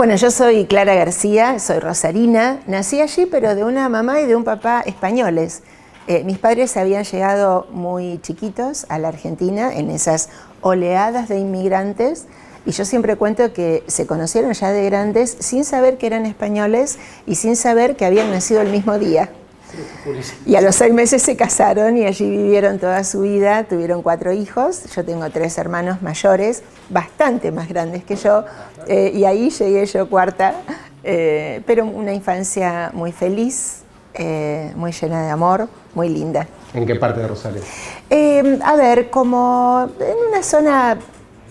Bueno, yo soy Clara García, soy rosarina, nací allí pero de una mamá y de un papá españoles. Mis padres habían llegado muy chiquitos a la Argentina en esas oleadas de inmigrantes y yo siempre cuento que se conocieron ya de grandes sin saber que eran españoles y sin saber que habían nacido el mismo día. Y a los 6 meses se casaron y allí vivieron toda su vida, tuvieron 4 hijos, yo tengo 3 hermanos mayores, bastante más grandes que yo, y ahí llegué yo cuarta, pero una infancia muy feliz, muy llena de amor, muy linda. ¿En qué parte de Rosario? A ver, como en una zona,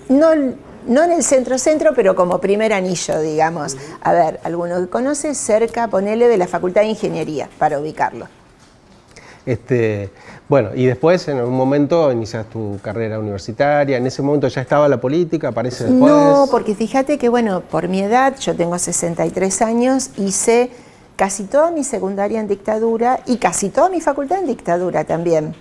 no en el centro-centro, pero como primer anillo, digamos. A ver, alguno que conoce, cerca, ponele, de la Facultad de Ingeniería, para ubicarlo. Bueno, y después, en un momento, inicias tu carrera universitaria. ¿En ese momento ya estaba la política? ¿Aparece después? No, porque fíjate que, bueno, por mi edad, yo tengo 63 años, hice casi toda mi secundaria en dictadura y casi toda mi facultad en dictadura también.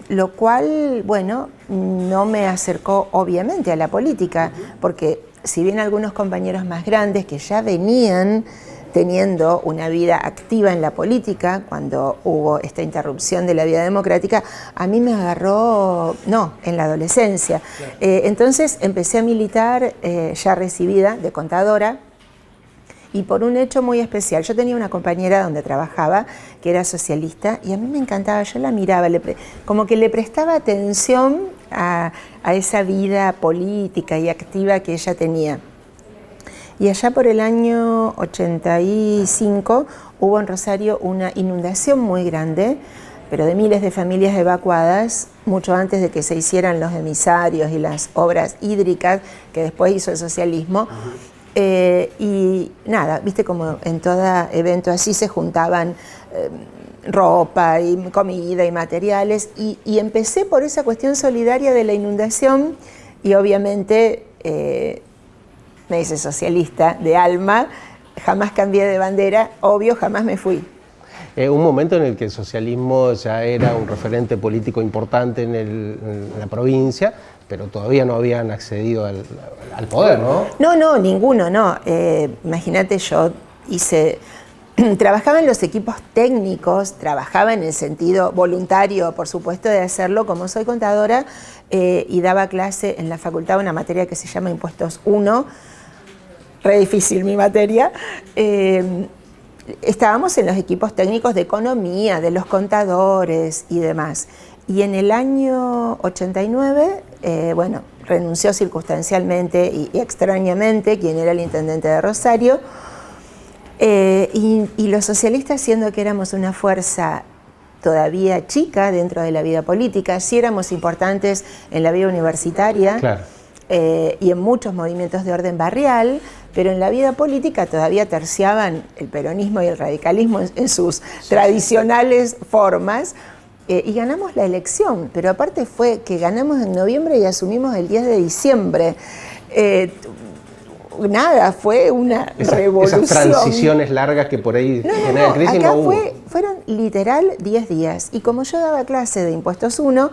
Lo cual, bueno, no me acercó obviamente a la política, porque si bien algunos compañeros más grandes que ya venían teniendo una vida activa en la política, cuando hubo esta interrupción de la vida democrática, a mí me agarró, no, en la adolescencia. Entonces empecé a militar ya recibida de contadora, y por un hecho muy especial. Yo tenía una compañera donde trabajaba que era socialista y a mí me encantaba, yo la miraba, como que le prestaba atención a esa vida política y activa que ella tenía. Y allá por el año 85 hubo en Rosario una inundación muy grande, pero de miles de familias evacuadas, mucho antes de que se hicieran los emisarios y las obras hídricas que después hizo el socialismo. Y nada, viste como en todo evento así se juntaban ropa y comida y materiales y empecé por esa cuestión solidaria de la inundación y obviamente me hice socialista de alma, jamás cambié de bandera, obvio, jamás me fui. Un momento en el que el socialismo ya era un referente político importante en la provincia, pero todavía no habían accedido al poder, ¿no? No, ninguno, no. Imagínate, yo trabajaba en los equipos técnicos, trabajaba en el sentido voluntario, por supuesto, de hacerlo, como soy contadora, y daba clase en la facultad una materia que se llama Impuestos 1, re difícil mi materia. Estábamos en los equipos técnicos de economía, de los contadores y demás. Y en el año 89, bueno, renunció circunstancialmente y extrañamente quien era el intendente de Rosario, y los socialistas, siendo que éramos una fuerza todavía chica dentro de la vida política, sí éramos importantes en la vida universitaria, claro, y en muchos movimientos de orden barrial, pero en la vida política todavía terciaban el peronismo y el radicalismo en sus tradicionales formas. Y ganamos la elección, pero aparte fue que ganamos en noviembre y asumimos el 10 de diciembre. Nada, fue una revolución. Esas transiciones largas que por ahí generan crisis acá no hubo. Fueron literal 10 días. Y como yo daba clase de Impuestos 1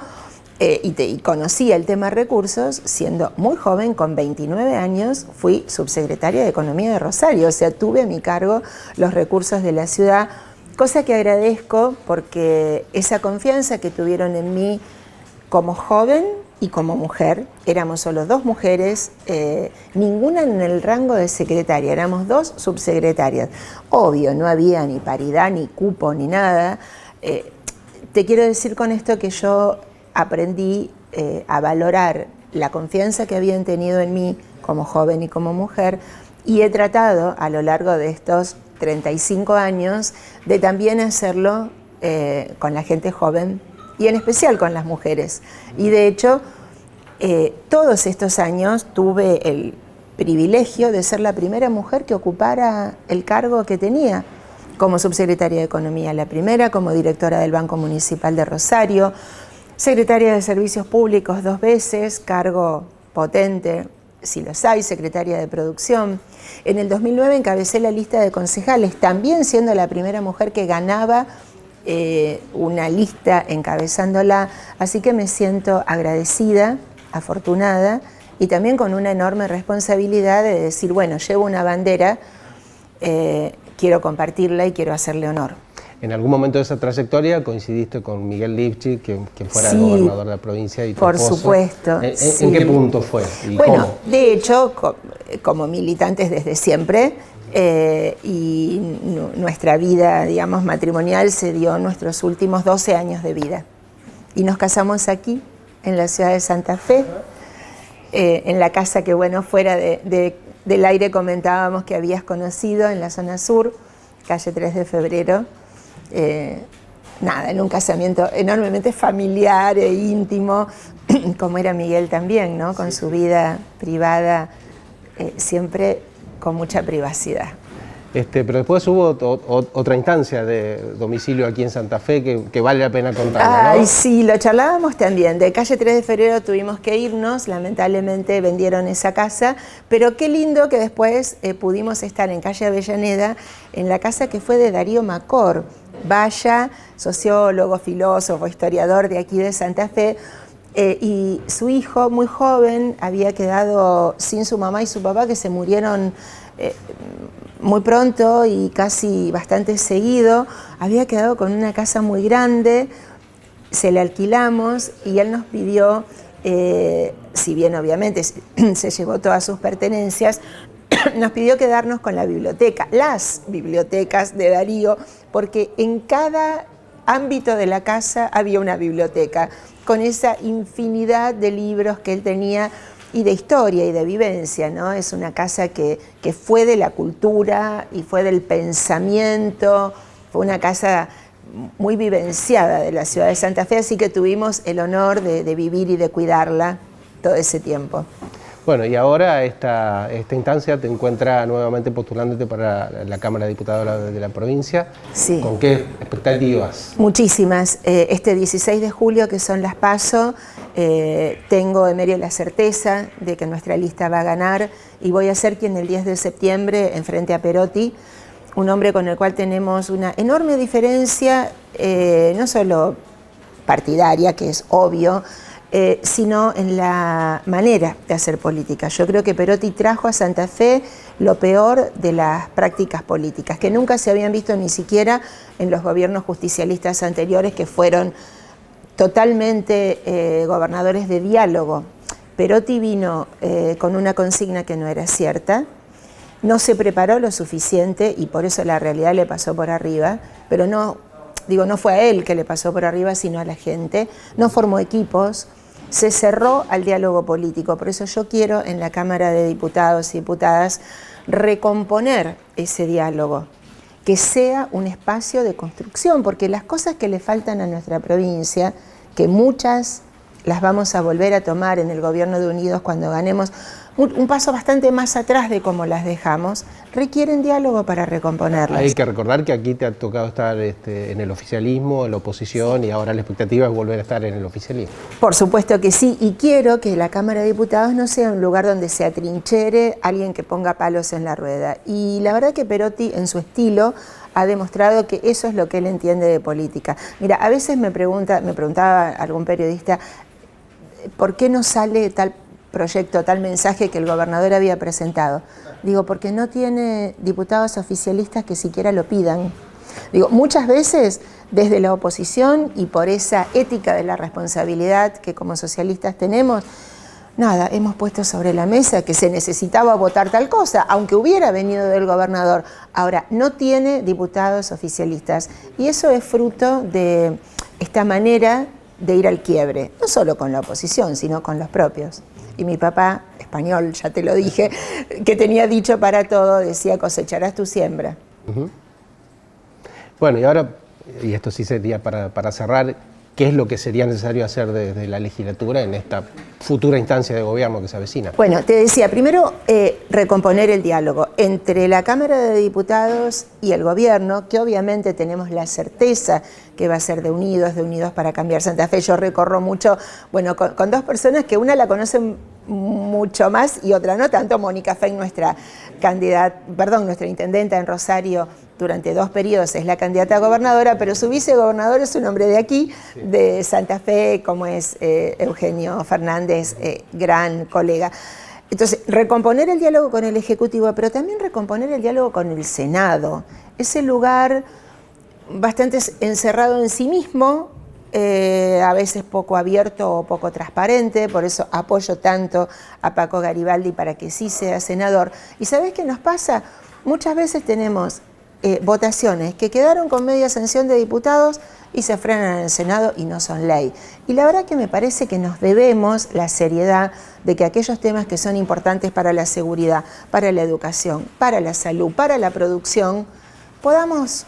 y conocía el tema recursos, siendo muy joven, con 29 años, fui subsecretaria de Economía de Rosario. O sea, tuve a mi cargo los recursos de la ciudad, cosa que agradezco porque esa confianza que tuvieron en mí como joven y como mujer, éramos solo 2 mujeres, ninguna en el rango de secretaria, éramos 2 subsecretarias. Obvio, no había ni paridad, ni cupo, ni nada. Te quiero decir con esto que yo aprendí a valorar la confianza que habían tenido en mí como joven y como mujer, y he tratado a lo largo de estos 35 años de también hacerlo con la gente joven y en especial con las mujeres. Y de hecho, todos estos años tuve el privilegio de ser la primera mujer que ocupara el cargo que tenía como subsecretaria de Economía, la primera como directora del Banco Municipal de Rosario, secretaria de Servicios Públicos 2 veces, cargo potente, si los hay, secretaria de Producción. En el 2009 encabecé la lista de concejales, también siendo la primera mujer que ganaba una lista encabezándola, así que me siento agradecida, afortunada y también con una enorme responsabilidad de decir, bueno, llevo una bandera, quiero compartirla y quiero hacerle honor. En algún momento de esa trayectoria coincidiste con Miguel Lifchitz, que fuera Sí, el gobernador de la provincia y tu por esposo. supuesto. Sí. ¿En qué punto fue? ¿Y bueno, cómo? de hecho, como militantes desde siempre, y nuestra vida, digamos, matrimonial se dio en nuestros últimos 12 años de vida. Y nos casamos aquí, en la ciudad de Santa Fe, en la casa que, bueno, fuera del aire comentábamos que habías conocido, en la zona sur, calle 3 de Febrero. Nada, en un casamiento enormemente familiar e íntimo, como era Miguel también, ¿no? Con su vida privada, siempre con mucha privacidad. Pero después hubo otra instancia de domicilio aquí en Santa Fe que vale la pena contar, ¿no? Ay, sí, lo charlábamos también. De calle 3 de Febrero tuvimos que irnos, lamentablemente vendieron esa casa, pero qué lindo que después pudimos estar en calle Avellaneda, en la casa que fue de Darío Macor, vaya, sociólogo, filósofo, historiador de aquí de Santa Fe, y su hijo, muy joven, había quedado sin su mamá y su papá, que se murieron muy pronto y casi bastante seguido. Había quedado con una casa muy grande, se la alquilamos y él nos pidió, si bien obviamente se llevó todas sus pertenencias, nos pidió quedarnos con la biblioteca, las bibliotecas de Darío, porque en cada ámbito de la casa había una biblioteca, con esa infinidad de libros que él tenía y de historia y de vivencia, ¿no? Es una casa que fue de la cultura y fue del pensamiento, fue una casa muy vivenciada de la ciudad de Santa Fe, así que tuvimos el honor de vivir y de cuidarla todo ese tiempo. Bueno, y ahora esta instancia te encuentra nuevamente postulándote para la Cámara de Diputados de la provincia. Sí. ¿Con qué expectativas? Muchísimas. Este 16 de julio, que son las PASO, tengo, Emerio, la certeza de que nuestra lista va a ganar y voy a ser quien el 10 de septiembre enfrente a Perotti, un hombre con el cual tenemos una enorme diferencia, no solo partidaria, que es obvio, sino en la manera de hacer política. Yo creo que Perotti trajo a Santa Fe lo peor de las prácticas políticas, que nunca se habían visto ni siquiera en los gobiernos justicialistas anteriores, que fueron totalmente gobernadores de diálogo. Perotti vino con una consigna que no era cierta, no se preparó lo suficiente y por eso la realidad le pasó por arriba, pero no fue a él que le pasó por arriba, sino a la gente, no formó equipos, se cerró al diálogo político. Por eso yo quiero en la Cámara de Diputados y Diputadas recomponer ese diálogo, que sea un espacio de construcción, porque las cosas que le faltan a nuestra provincia, que muchas las vamos a volver a tomar en el gobierno de Unidos cuando ganemos, un paso bastante más atrás de cómo las dejamos, requieren diálogo para recomponerlas. Hay que recordar que aquí te ha tocado estar en el oficialismo, en la oposición, y ahora la expectativa es volver a estar en el oficialismo. Por supuesto que sí, y quiero que la Cámara de Diputados no sea un lugar donde se atrinchere alguien que ponga palos en la rueda. Y la verdad que Perotti, en su estilo, ha demostrado que eso es lo que él entiende de política. Mira, a veces me preguntaba algún periodista, ¿por qué no sale tal proyecto, tal mensaje que el gobernador había presentado? Digo, porque no tiene diputados oficialistas que siquiera lo pidan. Digo, muchas veces desde la oposición y por esa ética de la responsabilidad que como socialistas tenemos, nada, hemos puesto sobre la mesa que se necesitaba votar tal cosa, aunque hubiera venido del gobernador. Ahora, no tiene diputados oficialistas y eso es fruto de esta manera de ir al quiebre, no solo con la oposición, sino con los propios. Y mi papá, español, ya te lo dije, que tenía dicho para todo, decía, cosecharás tu siembra. Uh-huh. Bueno, y ahora, y esto sí sería para cerrar, ¿qué es lo que sería necesario hacer desde la legislatura en esta futura instancia de gobierno que se avecina? Bueno, te decía, primero recomponer el diálogo entre la Cámara de Diputados y el gobierno, que obviamente tenemos la certeza que va a ser de Unidos para cambiar Santa Fe. Yo recorro mucho, bueno, con dos personas que una la conocen mucho más y otra no tanto. Mónica Fey, nuestra intendenta en Rosario durante 2 periodos, es la candidata a gobernadora, pero su vicegobernador es un hombre de aquí, de Santa Fe, como es Eugenio Fernández, gran colega. Entonces, recomponer el diálogo con el Ejecutivo, pero también recomponer el diálogo con el Senado. Ese lugar bastante encerrado en sí mismo, a veces poco abierto o poco transparente, por eso apoyo tanto a Paco Garibaldi para que sí sea senador. ¿Y sabés qué nos pasa? Muchas veces tenemos votaciones que quedaron con media sanción de diputados y se frenan en el Senado y no son ley. Y la verdad que me parece que nos debemos la seriedad de que aquellos temas que son importantes para la seguridad, para la educación, para la salud, para la producción, podamos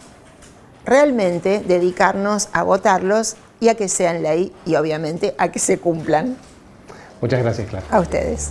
realmente dedicarnos a votarlos y a que sean ley y obviamente a que se cumplan. Muchas gracias, Clara. A ustedes.